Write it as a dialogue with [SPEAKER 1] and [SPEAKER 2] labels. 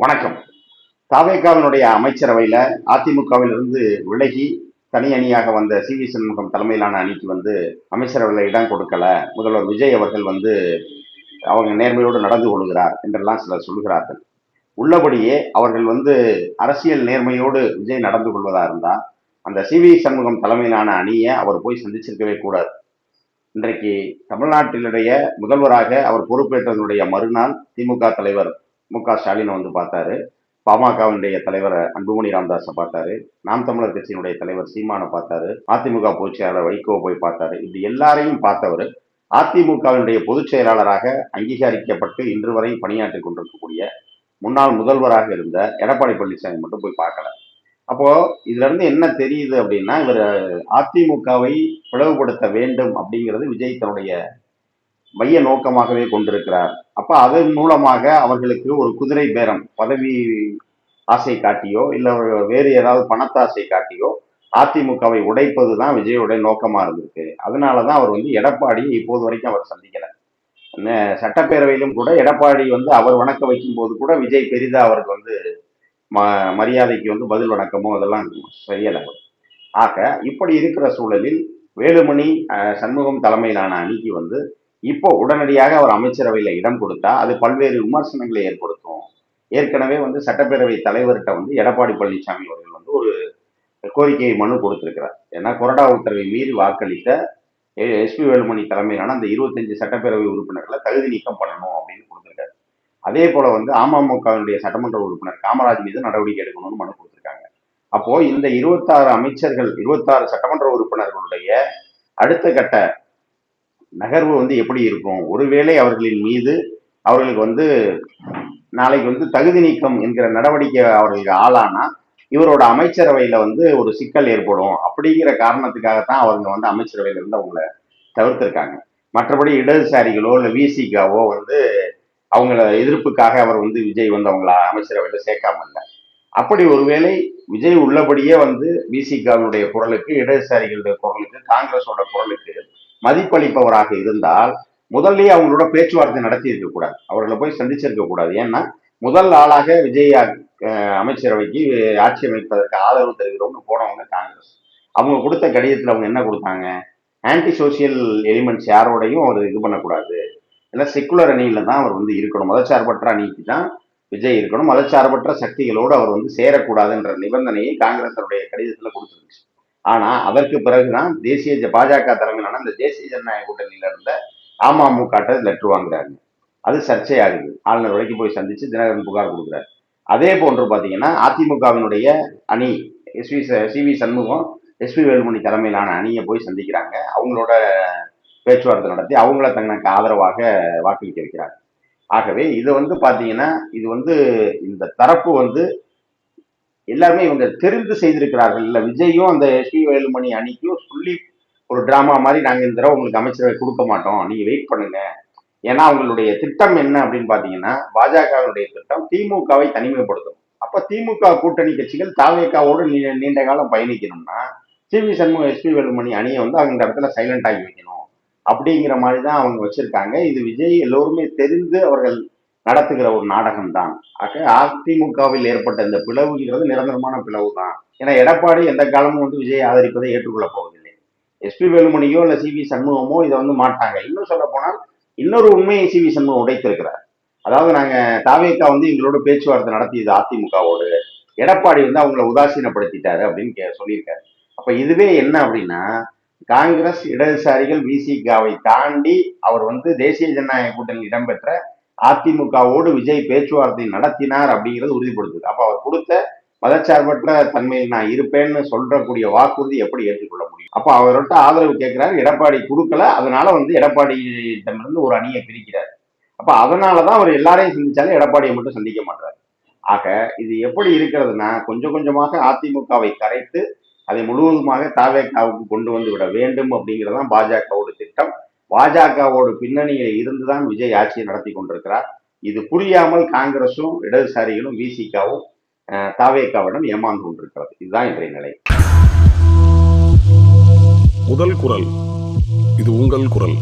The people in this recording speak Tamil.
[SPEAKER 1] வணக்கம். தவேகாவினுடைய அமைச்சரவையில அதிமுகவிலிருந்து விலகி தனி அணியாக வந்த சி.வி. சண்முகம் தலைமையிலான அணிக்கு அமைச்சரவையில் இடம் கொடுக்கல. முதல்வர் விஜய் அவர்கள் அவங்க நேர்மையோடு நடந்து கொள்கிறார் என்றெல்லாம் சிலர் சொல்கிறார்கள். உள்ளபடியே அவர்கள் அரசியல் நேர்மையோடு விஜய் நடந்து கொள்வதா இருந்தா அந்த சி.வி. சண்முகம் தலைமையிலான அணியை அவர் போய் சந்திச்சிருக்கவே கூடாது. இன்றைக்கு தமிழ்நாட்டினுடைய முதல்வராக அவர் பொறுப்பேற்றதனுடைய மறுநாள் திமுக தலைவர் மு.க. ஸ்டாலினை பார்த்தாரு. பாமகவினுடைய தலைவர் அன்புமணி ராமதாஸை பார்த்தாரு. நாம் தமிழர் கட்சியினுடைய தலைவர் சீமானை பார்த்தாரு. அதிமுக பொதுச் செயலாளர் வைகோவை போய் பார்த்தாரு. இப்படி எல்லாரையும் பார்த்தவர் அதிமுகவினுடைய பொதுச் செயலாளராக அங்கீகரிக்கப்பட்டு இன்று வரை பணியாற்றிக் கொண்டிருக்கக்கூடிய முன்னாள் முதல்வராக இருந்த எடப்பாடி பழனிசாமி மட்டும் போய் பார்க்கல. அப்போ இதுல இருந்து என்ன தெரியுது அப்படின்னா, இவர் அதிமுகவை பிளவுபடுத்த வேண்டும் அப்படிங்கிறது விஜய் தன்னுடைய மைய நோக்கமாகவே கொண்டிருக்கிறார். அப்ப அதன் மூலமாக அவர்களுக்கு ஒரு குதிரை பேரம், பதவி ஆசை காட்டியோ இல்ல வேறு ஏதாவது பணத்தாசை காட்டியோ அதிமுகவை உடைப்பதுதான் விஜயோட நோக்கமா இருந்திருக்கு. அதனாலதான் அவர் எடப்பாடியை இப்போது வரைக்கும் அவர் சந்திக்கல. சட்டப்பேரவையிலும் கூட எடப்பாடி அவர் வணக்க வைக்கும் போது கூட விஜய் பெரிதா அவருக்கு மரியாதைக்கு பதில் வணக்கமோ அதெல்லாம் செய்யல. ஆக இப்படி இருக்கிற சூழலில் வேலுமணி சண்முகம் தலைமையிலான அணிக்கு இப்போ உடனடியாக அவர் அமைச்சரவையில் இடம் கொடுத்தா அது பல்வேறு விமர்சனங்களை ஏற்படுத்தும். ஏற்கனவே சட்டப்பேரவை தலைவர்கிட்ட எடப்பாடி பழனிசாமி அவர்கள் ஒரு கோரிக்கை மனு கொடுத்திருக்கிறார். ஏன்னா கொறடா உத்தரவை மீறி வாக்களித்த எஸ்.பி. வேலுமணி தலைமையிலான அந்த 25 சட்டப்பேரவை உறுப்பினர்களை தகுதி நீக்கம் பண்ணணும் அப்படின்னு கொடுத்திருக்காரு. அதே போல அமமுகவினுடைய சட்டமன்ற உறுப்பினர் காமராஜ் மீது நடவடிக்கை எடுக்கணும்னு மனு கொடுத்திருக்காங்க. அப்போ இந்த 26 அமைச்சர்கள் 26 சட்டமன்ற உறுப்பினர்களுடைய அடுத்த கட்ட நகர்வு எப்படி இருக்கும்? ஒருவேளை அவர்களின் மீது அவர்களுக்கு நாளைக்கு தகுதி நீக்கம் என்கிற நடவடிக்கை அவர்களுக்கு ஆளானா இவரோட அமைச்சரவையில ஒரு சிக்கல் ஏற்படும். அப்படிங்கிற காரணத்துக்காகத்தான் அவங்க அமைச்சரவையில இருந்து அவங்கள தவிர்த்திருக்காங்க. மற்றபடி இடதுசாரிகளோ இல்ல விசிகாவோ அவங்கள எதிர்ப்புக்காக அவர் விஜய் அவங்கள அமைச்சரவையில சேர்க்காம இல்லை. அப்படி ஒருவேளை விஜய் உள்ளபடியே விசிகாவினுடைய குரலுக்கு, இடதுசாரிகளுடைய குரலுக்கு, காங்கிரஸோட குரலுக்கு மதிப்பளிப்பவராக இருந்தால் முதல்லயே அவங்களோட பேச்சுவார்த்தை நடத்தி இருக்கக்கூடாது, அவர்களை போய் சந்திச்சிருக்க கூடாது. ஏன்னா முதல் ஆளாக விஜய் அமைச்சரவைக்கு ஆட்சி அமைப்பதற்கு ஆதரவு தருகிறோம்னு போனவங்க காங்கிரஸ். அவங்க கொடுத்த கடிதத்தில் அவங்க என்ன கொடுத்தாங்க? ஆன்டி சோசியல் எலிமெண்ட்ஸ் யாரோடையும் அவர் இது பண்ணக்கூடாது, இல்லை செக்குலர் அணியில தான் அவர் இருக்கணும், மதச்சார்பற்ற அணிக்கு தான் விஜய் இருக்கணும், மதச்சார்பற்ற சக்திகளோடு அவர் சேரக்கூடாதுன்ற நிபந்தனையை காங்கிரஸுடைய கடிதத்தில் கொடுத்துருந்துச்சு. ஆனா அதற்கு பிறகுதான் பாஜக தலைமையிலான இந்த தேசிய ஜனநாயக கூட்டணியில இருந்த அமமுக லெட்டர் வாங்குறாங்க. அது சர்ச்சையாகுது. ஆளுநர் வரைக்கும் போய் சந்திச்சு தினகரன் புகார் கொடுக்குறாரு. அதே போன்று பாத்தீங்கன்னா அதிமுகவினுடைய அணி சி.வி. சண்முகம், எஸ்.பி. வேலுமணி தலைமையிலான அணியை போய் சந்திக்கிறாங்க. அவங்களோட பேச்சுவார்த்தை நடத்தி அவங்கள தங்களுக்கு ஆதரவாக வாக்களிக்க வைக்கிறாங்க. ஆகவே இது பாத்தீங்கன்னா இது இந்த தரப்பு எல்லாருமே இவங்க தெரிந்து செய்திருக்கிறார்கள். இல்ல விஜயும் அந்த எஸ்.பி. வேலுமணி அணிக்கும் சொல்லி ஒரு டிராமா மாதிரி நாங்க இந்த தடவை உங்களுக்கு அமைச்சரவை கொடுக்க மாட்டோம், நீங்க வெயிட் பண்ணுங்க. ஏன்னா அவங்களுடைய திட்டம் என்ன அப்படின்னு பாத்தீங்கன்னா, பாஜகவுடைய திட்டம் திமுகவை தனிமைப்படுத்தும். அப்ப திமுக கூட்டணி கட்சிகள் தாவேகாவோடு நீண்ட காலம் பயணிக்கணும்னா சி.வி. சண்முகம், எஸ்.பி. வேலுமணி அணியை அந்த இடத்துல சைலண்ட் ஆகி வைக்கணும் அப்படிங்கிற மாதிரி தான் அவங்க வச்சிருக்காங்க. இது விஜய் எல்லோருமே தெரிந்து அவர்கள் நடத்துகிற ஒரு நாடகம் தான். ஆக அதிமுகவில் ஏற்பட்ட இந்த பிளவுங்கிறது நிரந்தரமான பிளவு தான். ஏன்னா எடப்பாடி எந்த காலமும் விஜய் ஆதரிப்பதை ஏற்றுக்கொள்ள போவதில்லை. எஸ்.பி. வேலுமணியோ இல்ல சி.வி. சண்முகமோ இதை மாட்டாங்க. இன்னும் சொல்ல போனால் இன்னொரு உண்மையை சி.வி. சண்முகம் உடைத்திருக்கிறார். அதாவது நாங்க தாவேகா எங்களோட பேச்சுவார்த்தை நடத்தியது அதிமுகவோடு, எடப்பாடி அவங்களை உதாசீனப்படுத்திட்டாரு அப்படின்னு சொல்லியிருக்காரு. அப்ப இதுவே என்ன அப்படின்னா, காங்கிரஸ், இடதுசாரிகள், விசிகாவை தாண்டி அவர் தேசிய ஜனநாயக கூட்டணியில் இடம்பெற்ற அதிமுகவோடு விஜய் பேச்சுவார்த்தை நடத்தினார் அப்படிங்கிறது உறுதிப்படுத்துது. அப்ப அவர் கொடுத்த மதச்சார்பற்ற தன்மையில் நான் இருப்பேன்னு சொல்றக்கூடிய வாக்குறுதி எப்படி ஏற்றுக்கொள்ள முடியும்? அப்ப அவர்கிட்ட ஆதரவு கேட்கிறாரு, எடப்பாடி கொடுக்கல. அதனால எடப்பாடியிடமிருந்து ஒரு அணியை பிரிக்கிறார். அப்ப அதனாலதான் அவர் எல்லாரையும் சந்திச்சாலும் எடப்பாடியை மட்டும் சந்திக்க மாட்டார். ஆக இது எப்படி இருக்கிறதுனா, கொஞ்சம் கொஞ்சமாக அதிமுகவை கரைத்து அதை முழுவதுமாக தாவேகாவுக்கு கொண்டு விட வேண்டும் அப்படிங்கிறதான் பாஜகவோட திட்டம். பாஜகவோட பின்னணியில் இருந்துதான் விஜய் ஆட்சியை நடத்தி கொண்டிருக்கிறார். இது புரியாமல் காங்கிரசும், இடதுசாரிகளும், விசிகாவும் தாவேகாவிடம் ஏமாந்து கொண்டிருக்கிறது. இதுதான் இன்றைய நிலை.
[SPEAKER 2] முதல் குரல், இது உங்கள் குரல்.